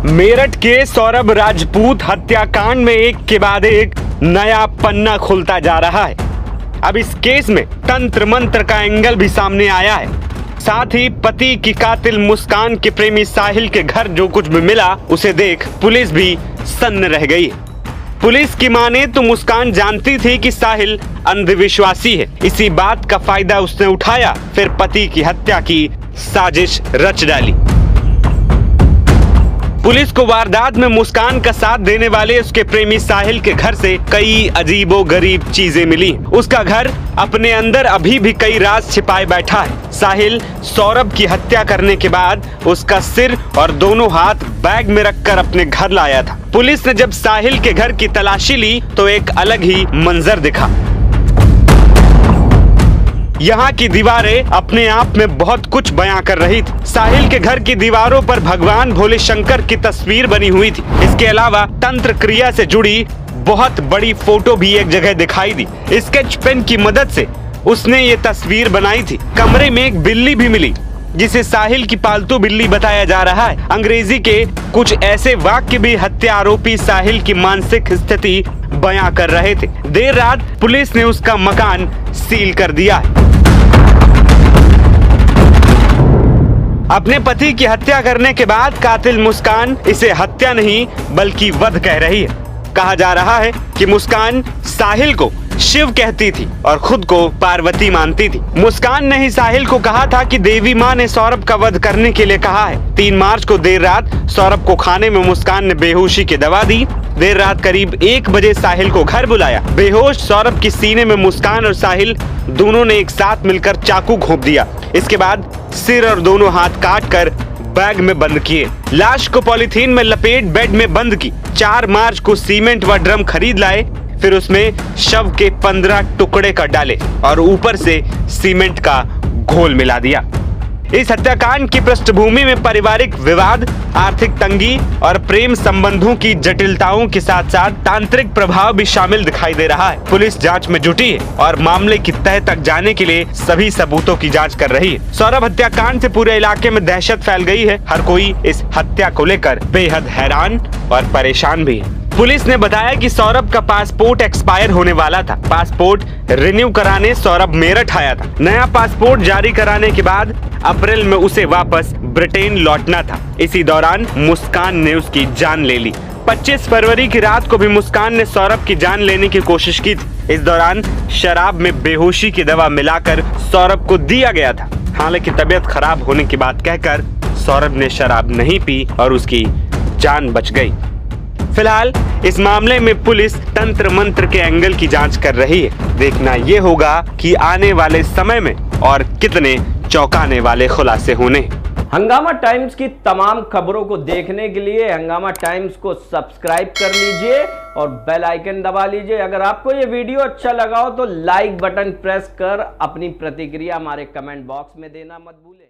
मेरठ के सौरभ राजपूत हत्याकांड में एक के बाद एक नया पन्ना खुलता जा रहा है। अब इस केस में तंत्र मंत्र का एंगल भी सामने आया है। साथ ही पति की कातिल मुस्कान के प्रेमी साहिल के घर जो कुछ भी मिला उसे देख पुलिस भी सन्न रह गई। पुलिस की माने तो मुस्कान जानती थी कि साहिल अंधविश्वासी है। इसी बात का फायदा उसने उठाया, फिर पति की हत्या की साजिश रच डाली। पुलिस को वारदात में मुस्कान का साथ देने वाले उसके प्रेमी साहिल के घर से कई अजीबोगरीब चीजें मिली। उसका घर अपने अंदर अभी भी कई राज छिपाए बैठा है। साहिल सौरभ की हत्या करने के बाद उसका सिर और दोनों हाथ बैग में रखकर अपने घर लाया था। पुलिस ने जब साहिल के घर की तलाशी ली तो एक अलग ही मंजर दिखा। यहाँ की दीवारें अपने आप में बहुत कुछ बयां कर रही थी। साहिल के घर की दीवारों पर भगवान भोले शंकर की तस्वीर बनी हुई थी। इसके अलावा तंत्र क्रिया से जुड़ी बहुत बड़ी फोटो भी एक जगह दिखाई दी। स्केच पेन की मदद से उसने ये तस्वीर बनाई थी। कमरे में एक बिल्ली भी मिली जिसे साहिल की पालतू बिल्ली बताया जा रहा है। अंग्रेजी के कुछ ऐसे वाक्य भी हत्या आरोपी साहिल की मानसिक स्थिति बयां कर रहे थे। देर रात पुलिस ने उसका मकान सील कर दिया है। अपने पति की हत्या करने के बाद कातिल मुस्कान इसे हत्या नहीं बल्कि वध कह रही है। कहा जा रहा है कि मुस्कान साहिल को शिव कहती थी और खुद को पार्वती मानती थी। मुस्कान ने ही साहिल को कहा था कि देवी माँ ने सौरभ का वध करने के लिए कहा है। 3 मार्च को देर रात सौरभ को खाने में मुस्कान ने बेहोशी की दवा दी। देर रात करीब 1 बजे साहिल को घर बुलाया। बेहोश सौरभ की सीने में मुस्कान और साहिल दोनों ने एक साथ मिलकर चाकू घोंप दिया। इसके बाद सिर और दोनों हाथ काट कर बैग में बंद किए। लाश को पॉलीथीन में लपेट बेड में बंद की। 4 मार्च को सीमेंट व ड्रम खरीद लाए, फिर उसमें शव के 15 टुकड़े कर डाले और ऊपर से सीमेंट का घोल मिला दिया। इस हत्याकांड की पृष्ठभूमि में पारिवारिक विवाद, आर्थिक तंगी और प्रेम संबंधों की जटिलताओं के साथ साथ तांत्रिक प्रभाव भी शामिल दिखाई दे रहा है। पुलिस जांच में जुटी है और मामले की तह तक जाने के लिए सभी सबूतों की जांच कर रही है। सौरभ हत्याकांड से पूरे इलाके में दहशत फैल गई है। हर कोई इस हत्या को लेकर बेहद हैरान और परेशान भी है। पुलिस ने बताया कि सौरभ का पासपोर्ट एक्सपायर होने वाला था। पासपोर्ट रिन्यू कराने सौरभ मेरठ आया था। नया पासपोर्ट जारी कराने के बाद अप्रैल में उसे वापस ब्रिटेन लौटना था। इसी दौरान मुस्कान ने उसकी जान ले ली। 25 फरवरी की रात को भी मुस्कान ने सौरभ की जान लेने की कोशिश की थी। इस दौरान शराब में बेहोशी की दवा मिलाकर सौरभ को दिया गया था। हालांकि तबीयत खराब होने की बात कहकर सौरभ ने शराब नहीं पी और उसकी जान बच गई। फिलहाल इस मामले में पुलिस तंत्र मंत्र के एंगल की जांच कर रही है। देखना ये होगा कि आने वाले समय में और कितने चौंकाने वाले खुलासे होने। हंगामा टाइम्स की तमाम खबरों को देखने के लिए हंगामा टाइम्स को सब्सक्राइब कर लीजिए और बेल आइकन दबा लीजिए। अगर आपको ये वीडियो अच्छा लगा हो तो लाइक बटन प्रेस कर अपनी प्रतिक्रिया हमारे कमेंट बॉक्स में देना मत भूलें।